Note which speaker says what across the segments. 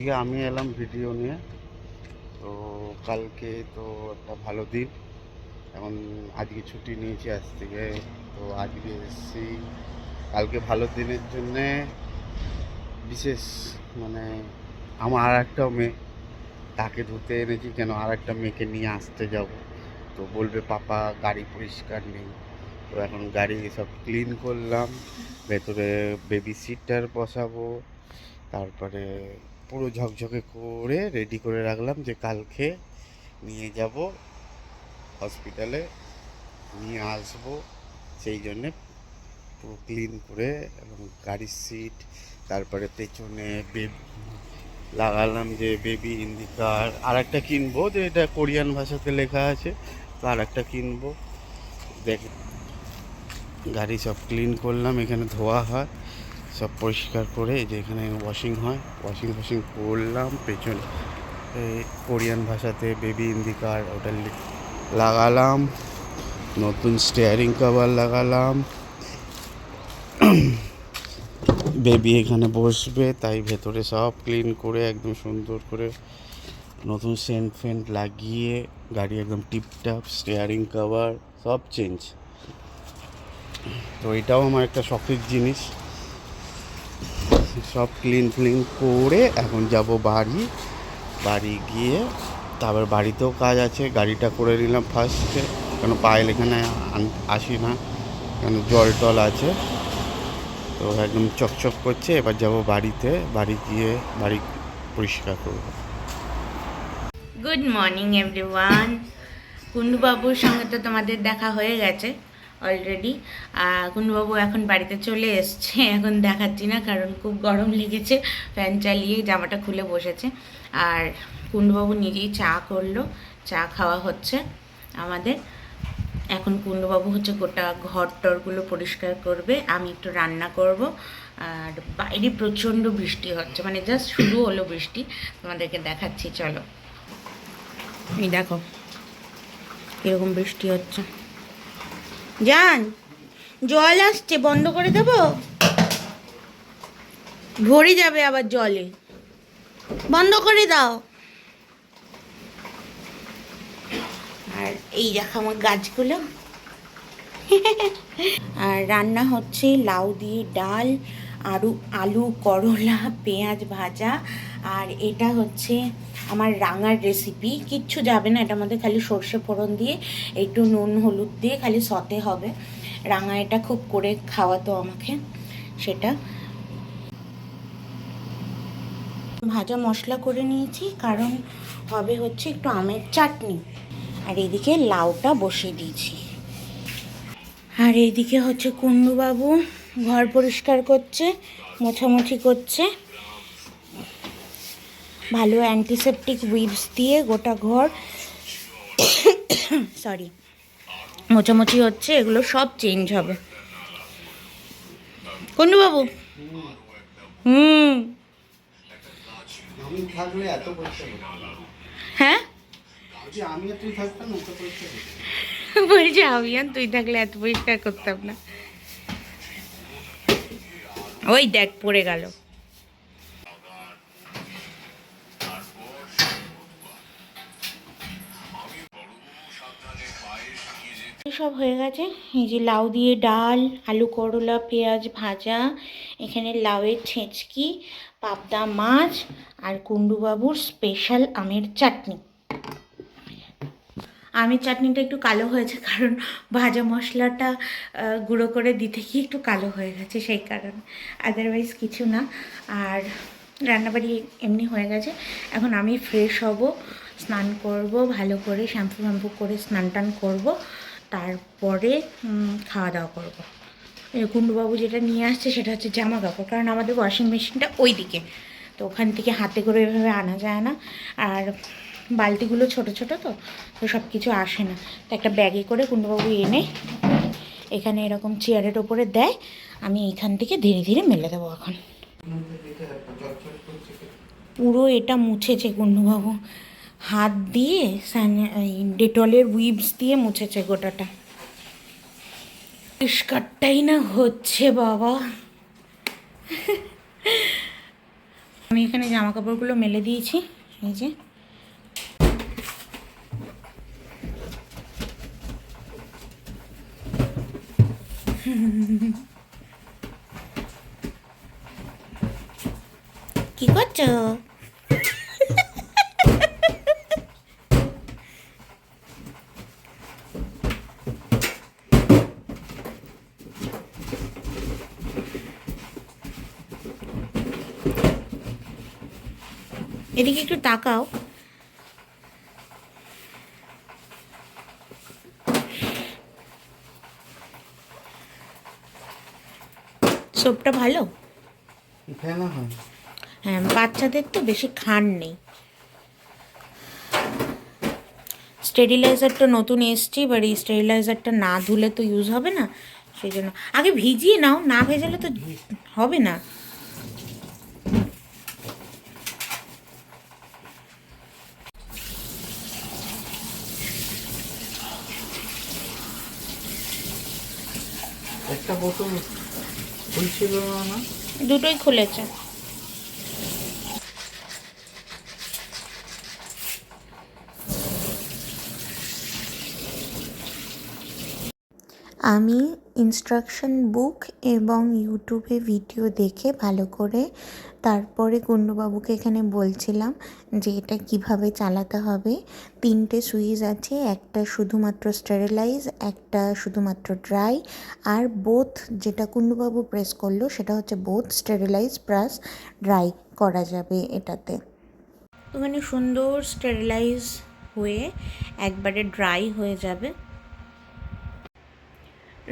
Speaker 1: আজকে আমি এলাম ভিডিও নিয়ে। তো কালকে তো একটা ভালো দিন, এখন আজকে ছুটি নিয়েছি আজ থেকে। তো আজকে এসেছি কালকে ভালো দিনের জন্যে বিশেষ, মানে আমার আর একটা মেয়ে, তাকে ধুতে এনেছি। কেন আর একটা মেয়েকে নিয়ে আসতে যাব, তো বলবে পাপা গাড়ি পরিষ্কার নেই। তো এখন গাড়ি সব ক্লিন করলাম, ভেতরে বেবি সিটার বসাবো, তারপরে পুরো ঝকঝকে করে রেডি করে রাখলাম যে কালকে নিয়ে যাব হসপিটালে, নিয়ে আসবো। সেই জন্যে পুরো ক্লিন করে এবং গাড়ির সিট, তারপরে পেছনে লাগালাম যে বেবি ইন দি কার। আর একটা কিনবো, যে এটা কোরিয়ান ভাষাতে লেখা আছে, তো আর একটা কিনবো। দেখ, গাড়ি সব ক্লিন করলাম, এখানে ধোয়া হয়, সব পরিষ্কার করে এই যে এখানে ওয়াশিং হয়, ওয়াশিং করলাম। পেছনে কোরিয়ান ভাষাতে বেবি ইন দি কার ওটা লাগালাম। নতুন স্টিয়ারিং কভার লাগালাম, বেবি এখানে বসবে, তাই ভেতরে সব ক্লিন করে একদম সুন্দর করে নতুন সেন্ট ফেন্ট লাগিয়ে গাড়ি একদম টিপটাপ, স্টিয়ারিং কভার সব চেঞ্জ। তো এটাও আমার একটা শখের জিনিস। সব ক্লিন করে এখন যাব বাড়ি। বাড়ি গিয়ে তারপর বাড়িতেও কাজ আছে, গাড়িটা করে নিলাম ফার্স্টে, কেন পায়েল এখানে আসি না, কেন জল টল আছে। তো একদম চকচক করছে। এবার যাব বাড়িতে, বাড়ি গিয়ে বাড়ি পরিষ্কার করব।
Speaker 2: Good morning everyone. কুন্ডুবাবুর সঙ্গে তো তোমাদের দেখা হয়ে গেছে অলরেডি। কুন্ডুবাবু এখন বাড়িতে চলে এসছে, এখন দেখাচ্ছি না কারণ খুব গরম লেগেছে, ফ্যান চালিয়ে জামাটা খুলে বসেছে। আর কুন্ডুবাবু নিজেই চা করলো, চা খাওয়া হচ্ছে আমাদের। এখন কুন্ডুবাবু হচ্ছে গোটা ঘর টরগুলো পরিষ্কার করবে, আমি একটু রান্না করব। আর বাইরে প্রচণ্ড বৃষ্টি হচ্ছে, মানে জাস্ট শুরু হলো বৃষ্টি, তোমাদেরকে দেখাচ্ছি চলো। এই দেখো কিরকম বৃষ্টি হচ্ছে। জান, জল আসছে, বন্ধ করে দেবো, ভরে যাবে আবার জলে, বন্ধ করে দাও। আর এই দেখো আমার গাছগুলো। আর রান্না হচ্ছে লাউ দিয়ে ডাল, আলু করলা পেঁয়াজ ভাজা। আর এটা হচ্ছে আমার রাঙার রেসিপি, কিচ্ছু যাবে না এটার মধ্যে, খালি সর্ষে ফোড়ন দিয়ে একটু নুন হলুদ দিয়ে খালি সতে হবে। রাঙা এটা খুব করে খাওয়াতো আমাকে, সেটা ভাজা মশলা করে নিয়েছি, কারণ হবে হচ্ছে একটু আমের চাটনি। আর এদিকে লাউটা বসিয়ে দিয়েছি। আর এইদিকে হচ্ছে কুন্ডুবাবু ঘর পরিষ্কার করছে, মোছামুছি করছে, ভালো অ্যান্টিসেপটিক উইপস দিয়ে গোটা ঘর সরি মোছামুছি হচ্ছে, এগুলো সব চেঞ্জ হবে। কুন্ডুবাবু হুম হ্যাঁ বলছি আমি আর তুই থাকলে এত পরিষ্কার করতাম না। ওই দেখ পড়ে গেল। সব হয়ে গেছে। এই যে লাউ দিয়ে ডাল, আলু করলা পেঁয়াজ ভাজা, এখানে লাউয়ের ছেঁচকি, পাবদা মাছ, আর কুন্ডুবাবুর স্পেশাল আমের চাটনি। আমের চাটনিটা একটু কালো হয়েছে, কারণ ভাজা মশলাটা গুঁড়ো করে দিতে গিয়ে একটু কালো হয়ে গেছে, সেই কারণে, আদারওয়াইজ কিছু না। আর রান্নাবাড়ি এমনি হয়ে গেছে। এখন আমি ফ্রেশ হব, স্নান করব ভালো করে, শ্যাম্পু করে স্নান টান করবো, তারপরে খাওয়া দাওয়া করবো। কুন্ডুবাবু যেটা নিয়ে আসছে সেটা হচ্ছে জামা কাপড়, কারণ আমাদের ওয়াশিং মেশিনটা ওই দিকে, তো ওখান থেকে হাতে করে এভাবে আনা যায় না। আর বালতিগুলো ছোট ছোট, তো তো সব কিছু আসে না, তো একটা ব্যাগে করে কুন্ডুবাবু এনে এখানে এরকম চেয়ারের ওপরে দেয়, আমি এইখান থেকে ধীরে ধীরে মেলে দেবো। এখন পুরো এটা মুছেছে কুন্ডুবাবু, হাত দিয়ে ডেটলের উইপস দিয়ে মুছেছে গোটাটা। পরিষ্কারটাই না হচ্ছে বাবা। আমি এখানে জামা কাপড়গুলো মেলে দিয়েছি, এই যে। কি করছো? এদিকে একটু তাকাও। সোপটা ভালো?
Speaker 1: ফেলা হয়।
Speaker 2: হ্যাঁ, বাচ্চাদের তো বেশি খান নেই। স্টেরিলাইজারটা নতুন এসছে, এবার এই স্টেরিলাইজারটা না ধুলে তো ইউজ হবে না, সেই জন্য আগে ভিজিয়ে নাও, না ভেজালে তো হবে না।
Speaker 1: একটা বোতল খুলছিল না?
Speaker 2: দুটোই খুলেছে। আমি ইনস্ট্রাকশন বুক এবং ইউটিউবে ভিডিও দেখে ভালো করে তারপরে কুণ্ডুবাবুকে এখানে বলছিলাম যে এটা কিভাবে চালাতে হবে। 3টে সুইচ আছে, একটা শুধুমাত্র স্টেরিলাইজ, একটা শুধুমাত্র ড্রাই, আর বোথ যেটা কুণ্ডুবাবু প্রেস করলো সেটা হচ্ছে বোথ স্টেরিলাইজ প্লাস ড্রাই করা যাবে এটাতে। তো মানে সুন্দর স্টেরিলাইজ হয়ে একবারে ড্রাই হয়ে যাবে।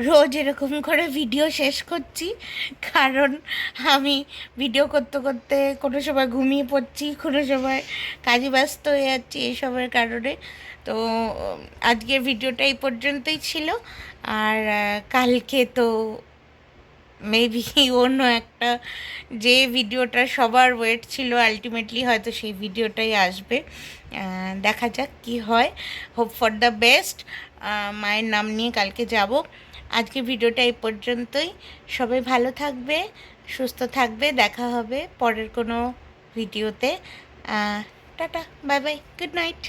Speaker 2: রোজ এরকম করে ভিডিও শেষ করছি, কারণ আমি ভিডিও করতে করতে কোনো সময় ঘুমিয়ে পড়ছি, কোনো সময় কাজে ব্যস্ত হয়ে যাচ্ছি এইসবের কারণে। তো আজকের ভিডিওটা এই পর্যন্তই ছিল। আর কালকে তো মেবি অন্য একটা, যে ভিডিওটা সবার ওয়েট ছিল আলটিমেটলি হয়তো সেই ভিডিওটাই আসবে। দেখা যাক কি হয়, হোপ ফর দ্য বেস্ট। মায়ের নাম নিয়ে কালকে যাব। আজকে ভিডিওটা এই পর্যন্তই। সবাই ভালো থাকবে, সুস্থ থাকবে, দেখা হবে পরের কোনো ভিডিওতে। Tata, bye bye, good night.